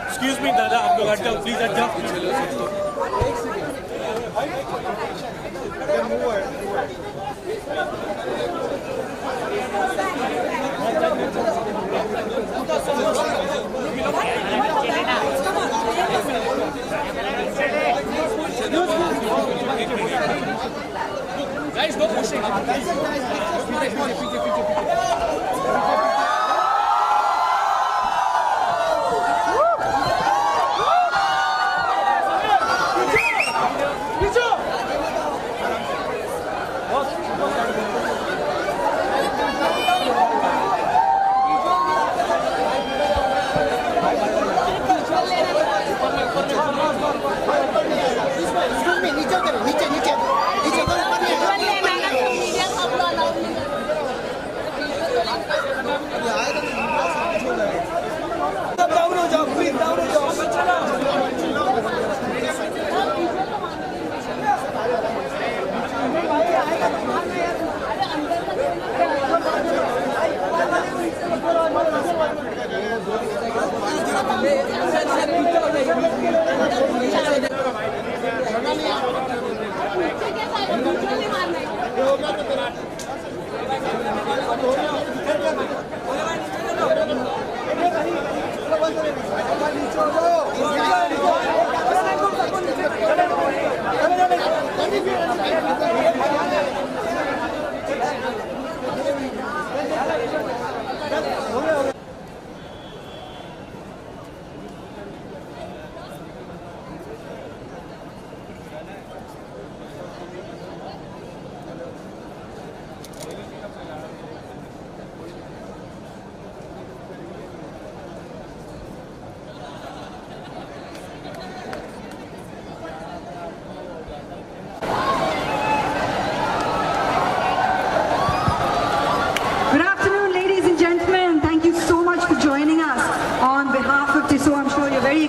Excuse me, Dada, आप लोग हट जाओ, please हट जाओ. Guys, go pushing.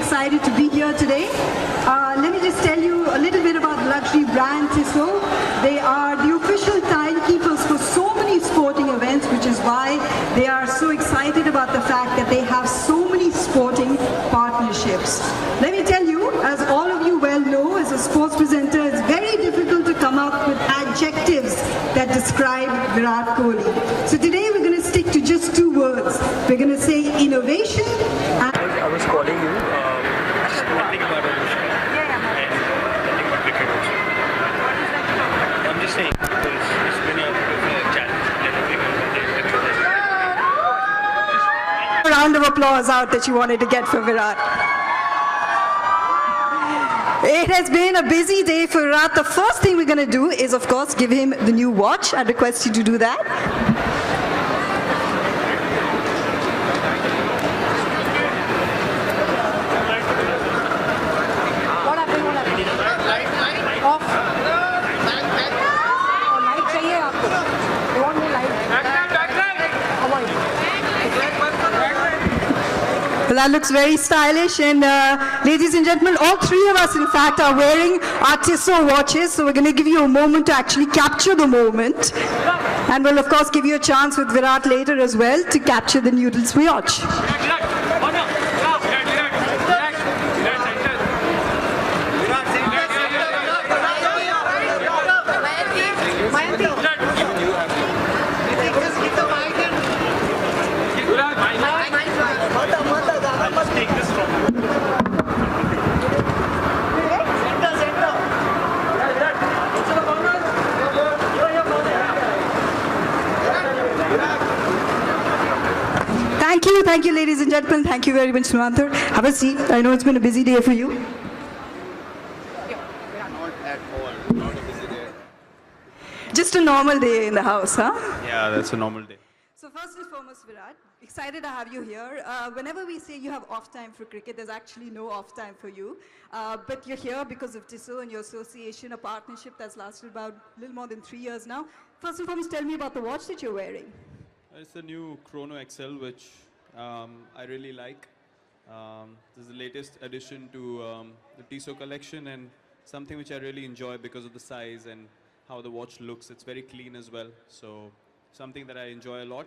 Excited to be here today. Let me just tell you a little bit about the luxury brand TISSOT. They are the official timekeepers for so many sporting events, which is why they are so excited about the fact that they have so many sporting partnerships. Let me tell you, as all of you well know, as a sports presenter, it's very difficult to come up with adjectives that describe Virat Kohli. So today we're going to stick to just two words. We're going to say innovation and... I was calling you. Just one thing about evolution. And one thing about cricket also. I'm just saying, because it's been a challenge. A round of applause out that you wanted to get for Virat. It has been a busy day for Virat. The first thing we're going to do is, of course, give him the new watch. I request you to do that. Well, that looks very stylish, and ladies and gentlemen, all three of us in fact are wearing our TISSOT watches, so we're going to give you a moment to actually capture the moment, and we'll of course give you a chance with Virat later as well to capture the Noodles watch. Thank you, ladies and gentlemen. Thank you very much, Sumantha. Have a seat. I know it's been a busy day for you. Not at all. Not a busy day. Just a normal day in the house, huh? Yeah, that's a normal day. So first and foremost, Virat, excited to have you here. Whenever we say you have off time for cricket, there's actually no off time for you. But you're here because of TISSOT and your association, a partnership that's lasted about a little more than 3 years now. First and foremost, tell me about the watch that you're wearing. It's a new Chrono XL, which I really like. This is the latest addition to the TISSOT collection, and something which I really enjoy because of the size and how the watch looks. It's very clean as well, so something that I enjoy a lot,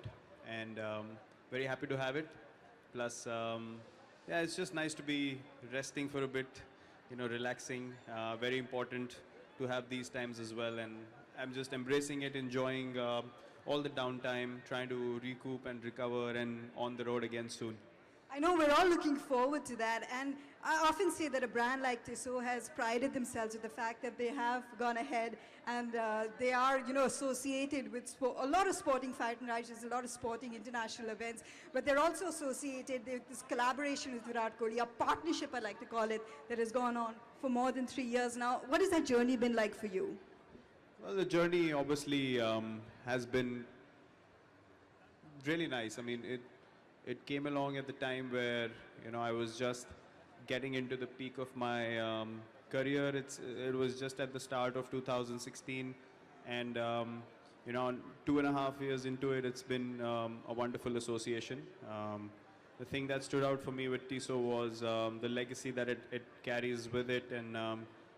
and very happy to have it. Plus, yeah, it's just nice to be resting for a bit, relaxing. Very important to have these times as well. And I'm just embracing it, enjoying all the downtime, trying to recoup and recover and on the road again soon. I know we're all looking forward to that, and I often say that a brand like Tissot has prided themselves with the fact that they have gone ahead and they are, associated with a lot of sporting franchises, a lot of sporting international events, but they're also associated with this collaboration with Virat Kohli, a partnership I like to call it, that has gone on for more than 3 years now. What has that journey been like for you? Well, the journey obviously has been really nice. I mean, it came along at the time where I was just getting into the peak of my career. It was just at the start of 2016, and 2.5 years into it, it's been a wonderful association. The thing that stood out for me with Tissot was the legacy that it carries with it, and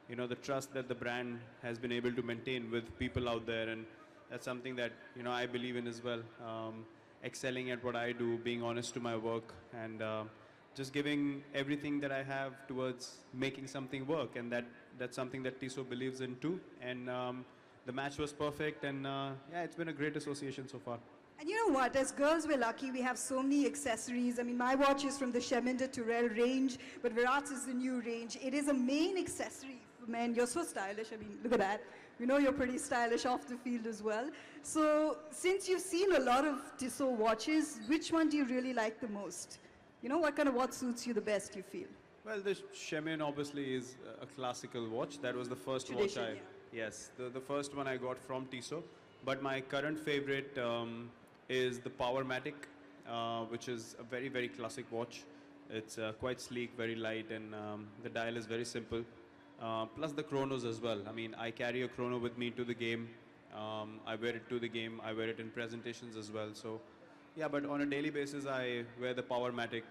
the trust that the brand has been able to maintain with people out there, and that's something that I believe in as well. Excelling at what I do, being honest to my work, and just giving everything that I have towards making something work, and that's something that Tissot believes in too. And the match was perfect, and yeah, it's been a great association so far. And you know what, as girls we're lucky, we have so many accessories. I mean, my watch is from the Sheminder Turrell range, but Virat's is the new range. It is a main accessory for men. You're so stylish, I mean, look at that. We know you're pretty stylish off the field as well. So, since you've seen a lot of Tissot watches, which one do you really like the most? What kind of watch suits you the best, you feel? Well, the Chemin obviously is a classical watch. That was the first watch Yes, the first one I got from Tissot. But my current favorite is the Powermatic, which is a very, very classic watch. It's quite sleek, very light, and the dial is very simple. Plus the chronos as well. I mean, I carry a chrono with me to the game. I wear it to the game. I wear it in presentations as well. So, yeah, but on a daily basis, I wear the Powermatic,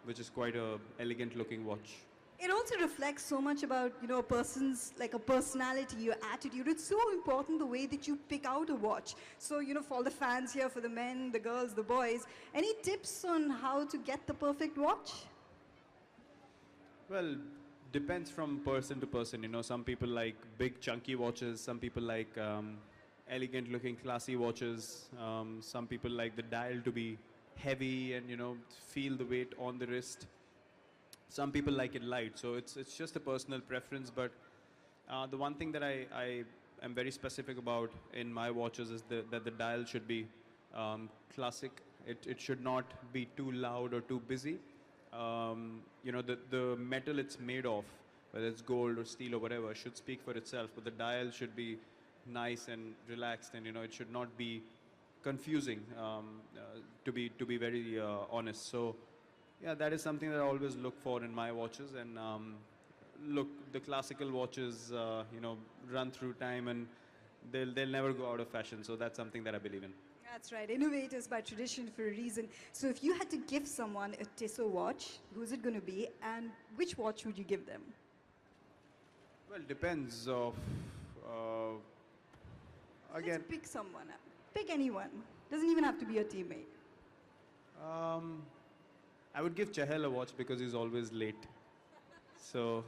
which is quite a elegant looking watch. It also reflects so much about, a person's, like a personality, your attitude. It's so important the way that you pick out a watch. So, for all the fans here, for the men, the girls, the boys, any tips on how to get the perfect watch? Well, depends from person to person. Some people like big chunky watches. Some people like elegant looking classy watches. Some people like the dial to be heavy and feel the weight on the wrist. Some people like it light, so it's just a personal preference. But the one thing that I am very specific about in my watches is that the dial should be classic. It should not be too loud or too busy. The metal it's made of, whether it's gold or steel or whatever, should speak for itself. But the dial should be nice and relaxed, and it should not be confusing. To be very honest. So, yeah, that is something that I always look for in my watches. And look, the classical watches, run through time, and they'll never go out of fashion. So that's something that I believe in. That's right. Innovators by tradition for a reason. So if you had to give someone a Tissot watch, who's it going to be, and which watch would you give them? Well, it depends of, again... Let's pick someone. Pick anyone. Doesn't even have to be your teammate. I would give Chahal a watch because he's always late. So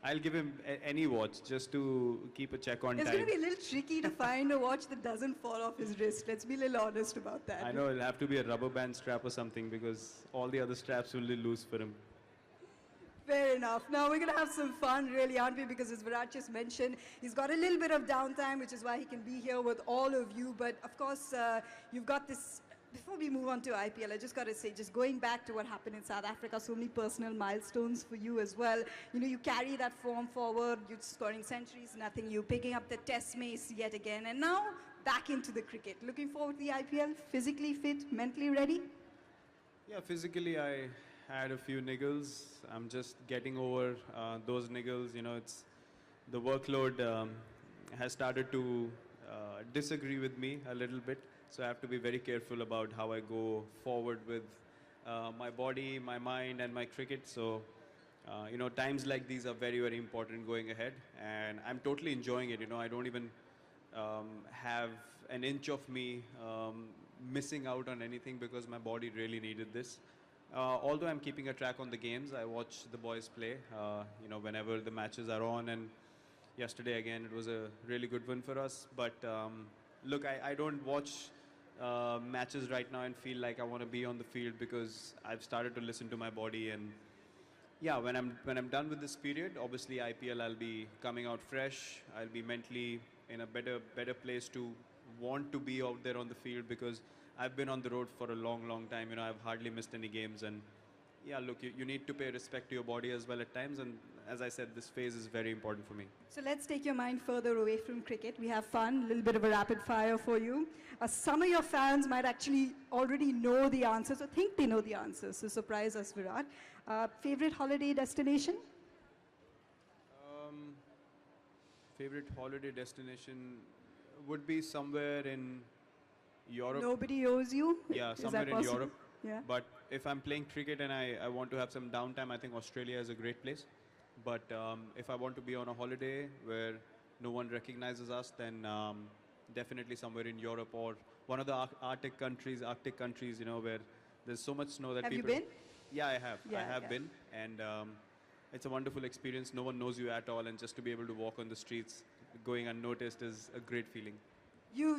I'll give him any watch just to keep a check on time. It's going to be a little tricky to find a watch that doesn't fall off his wrist. Let's be a little honest about that. I know, it'll have to be a rubber band strap or something because all the other straps will be loose for him. Fair enough. Now we're going to have some fun, really, aren't we? Because as Virat just mentioned, he's got a little bit of downtime, which is why he can be here with all of you. But of course, you've got this. Before we move on to IPL, I just got to say, just going back to what happened in South Africa, so many personal milestones for you as well. You carry that form forward, you're scoring centuries, nothing new, picking up the test mace yet again, and now back into the cricket. Looking forward to the IPL, physically fit, mentally ready? Yeah, physically I had a few niggles. I'm just getting over those niggles. It's the workload has started to disagree with me a little bit. So I have to be very careful about how I go forward with my body, my mind, and my cricket. So, times like these are very, very important going ahead. And I'm totally enjoying it. I don't even have an inch of me missing out on anything because my body really needed this. Although I'm keeping a track on the games, I watch the boys play, whenever the matches are on. And yesterday, again, it was a really good win for us. But look, I don't watch matches right now and feel like I want to be on the field because I've started to listen to my body. And yeah, when I'm done with this period, obviously IPL, I'll be coming out fresh. I'll be mentally in a better place to want to be out there on the field because I've been on the road for a long time. I've hardly missed any games. And yeah, look, you need to pay respect to your body as well at times. And as I said, this phase is very important for me. So let's take your mind further away from cricket. We have fun, a little bit of a rapid fire for you. Some of your fans might actually already know the answers or think they know the answers, so surprise us, Virat. Favorite holiday destination? Favorite holiday destination would be somewhere in Europe. Nobody owes you? Yeah, Is somewhere that in possible? Europe. Yeah. But if I'm playing cricket and I want to have some downtime, I think Australia is a great place. But if I want to be on a holiday where no one recognizes us, then definitely somewhere in Europe or one of the Arctic countries, where there's so much snow that Have you people... been? Yeah, I have. Yeah, I have yeah. been. And it's a wonderful experience. No one knows you at all. And just to be able to walk on the streets going unnoticed is a great feeling.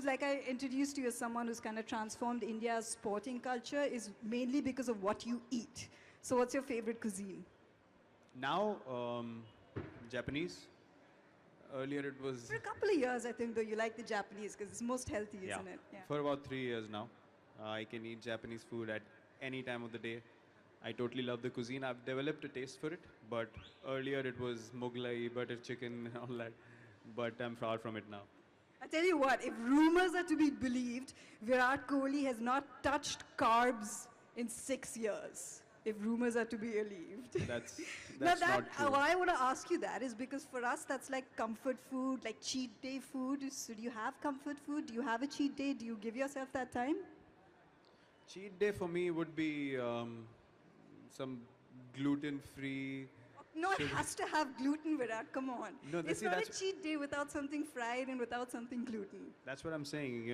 Like I introduced you as someone who's kind of transformed India's sporting culture is mainly because of what you eat. So what's your favorite cuisine? Now, Japanese. Earlier it was... For a couple of years, I think, though, you like the Japanese because it's most healthy, isn't it? Yeah. For about 3 years now. I can eat Japanese food at any time of the day. I totally love the cuisine. I've developed a taste for it, but earlier it was Mughlai, butter chicken, and all that. But I'm far from it now. I tell you what, if rumors are to be believed, Virat Kohli has not touched carbs in 6 years. If rumors are to be believed. That's Now not true. why I want to ask you that is because for us that's like comfort food, like cheat day food. So do you have comfort food? Do you have a cheat day? Do you give yourself that time? Cheat day for me would be some gluten-free... No, it has to have gluten, Virat. Come on. No, It's not a cheat day without something fried and without something gluten. That's what I'm saying.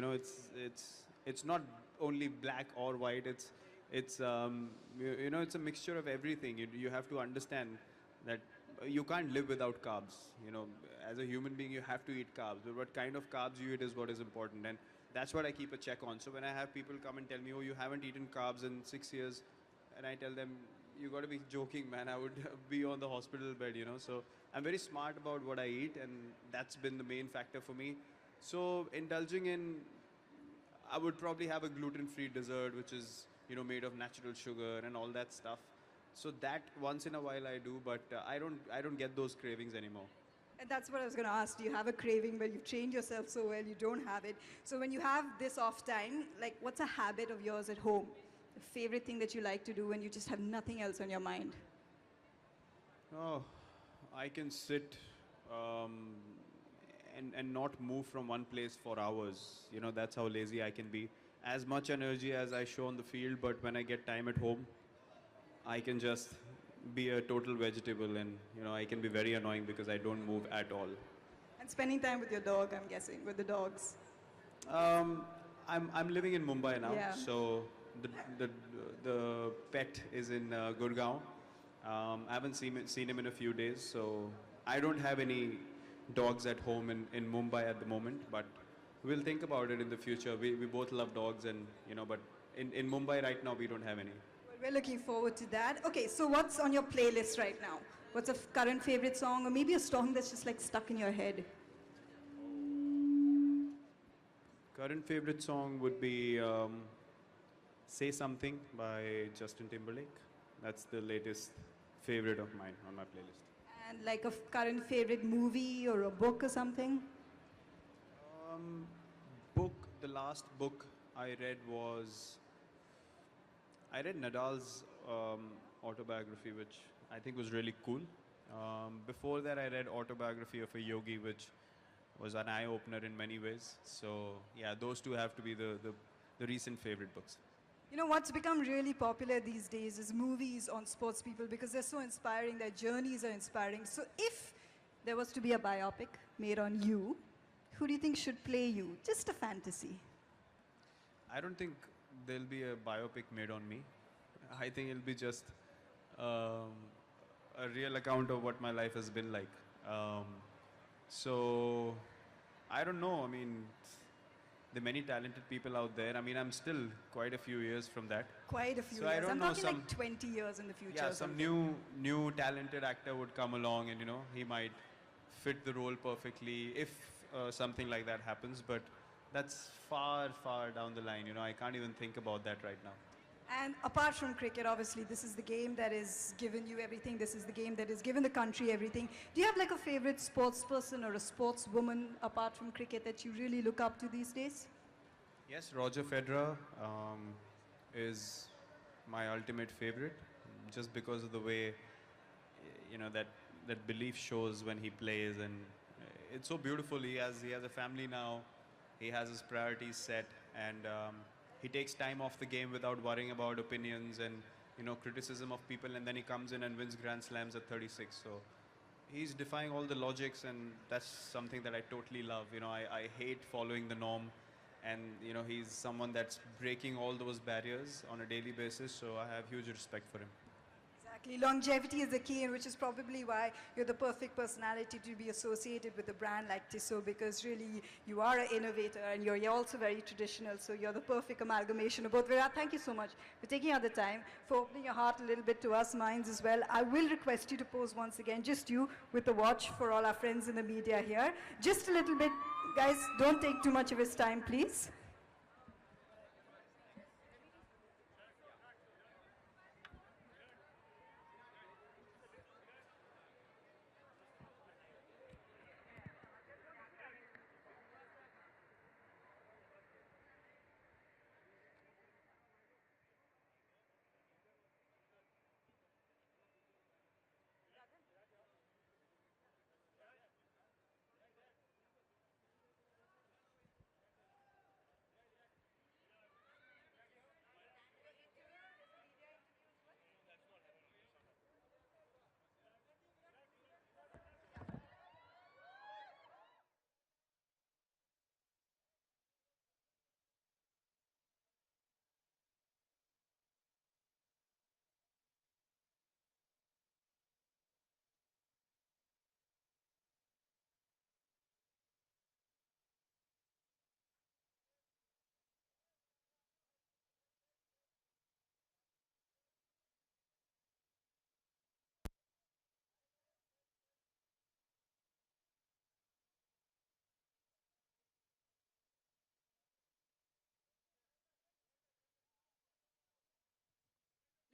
It's not only black or white. It's it's a mixture of everything. You have to understand that you can't live without carbs. As a human being, you have to eat carbs. But what kind of carbs you eat is what is important, and that's what I keep a check on. So when I have people come and tell me, "Oh, you haven't eaten carbs in 6 years," and I tell them, "You got to be joking, man. I would be on the hospital bed." So I'm very smart about what I eat, and that's been the main factor for me. So indulging in, I would probably have a gluten-free dessert, which is made of natural sugar and all that stuff. So that once in a while I do, but I don't get those cravings anymore. And that's what I was going to ask. Do you have a craving where you've trained yourself so well you don't have it? So when you have this off time, like what's a habit of yours at home? The favorite thing that you like to do when you just have nothing else on your mind? Oh, I can sit and not move from one place for hours. That's how lazy I can be. As much energy as I show on the field, but when I get time at home, I can just be a total vegetable, and I can be very annoying because I don't move at all. And spending time with your dog, I'm guessing, with the dogs. I'm living in Mumbai now, Yeah. so the pet is in Gurgaon. I haven't seen him in a few days, so I don't have any dogs at home in Mumbai at the moment, but we'll think about it in the future. We both love dogs, and but in Mumbai right now we don't have any. Well, we're looking forward to that. Okay, so what's on your playlist right now? What's a current favorite song, or maybe a song that's just like stuck in your head? Current favorite song would be Say Something by Justin Timberlake. That's the latest favorite of mine on my playlist. And like a current favorite movie or a book or something? The last book I read was... I read Nadal's autobiography, which I think was really cool. Before that, I read Autobiography of a Yogi, which was an eye-opener in many ways. So, yeah, those two have to be the recent favorite books. What's become really popular these days is movies on sports people because they're so inspiring, their journeys are inspiring. So if there was to be a biopic made on you, who do you think should play you? Just a fantasy. I don't think there'll be a biopic made on me. I think it'll be just um, a real account of what my life has been like. So I don't know. I mean, there are many talented people out there. I mean, I'm still quite a few years from that. Quite a few So years. I don't I'm know, talking like 20 years in the future. Yeah, or some something. new talented actor would come along, and he might fit the role perfectly if something like that happens. But that's far down the line. I can't even think about that right now. And apart from cricket, obviously, this is the game that has given you everything. This is the game that has given the country everything. Do you have like a favorite sports person or a sportswoman apart from cricket that you really look up to these days? Yes, Roger Federer is my ultimate favorite, just because of the way that belief shows when he plays, and it's so beautiful. He has a family now, he has his priorities set, and he takes time off the game without worrying about opinions and criticism of people, and then he comes in and wins Grand Slams at 36. So he's defying all the logics, and that's something that I totally love. I hate following the norm, and he's someone that's breaking all those barriers on a daily basis, so I have huge respect for him. Exactly. Longevity is the key, and which is probably why you're the perfect personality to be associated with a brand like Tissot, because really you are an innovator and you're also very traditional, so you're the perfect amalgamation of both. Virat, thank you so much for taking out the time, for opening your heart a little bit to us, minds as well. I will request you to pose once again, just you with the watch for all our friends in the media here. Just a little bit, guys, don't take too much of his time, please.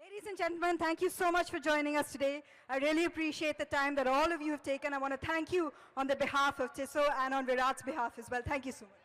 Ladies and gentlemen, thank you so much for joining us today. I really appreciate the time that all of you have taken. I want to thank you on the behalf of Tissot and on Virat's behalf as well. Thank you so much.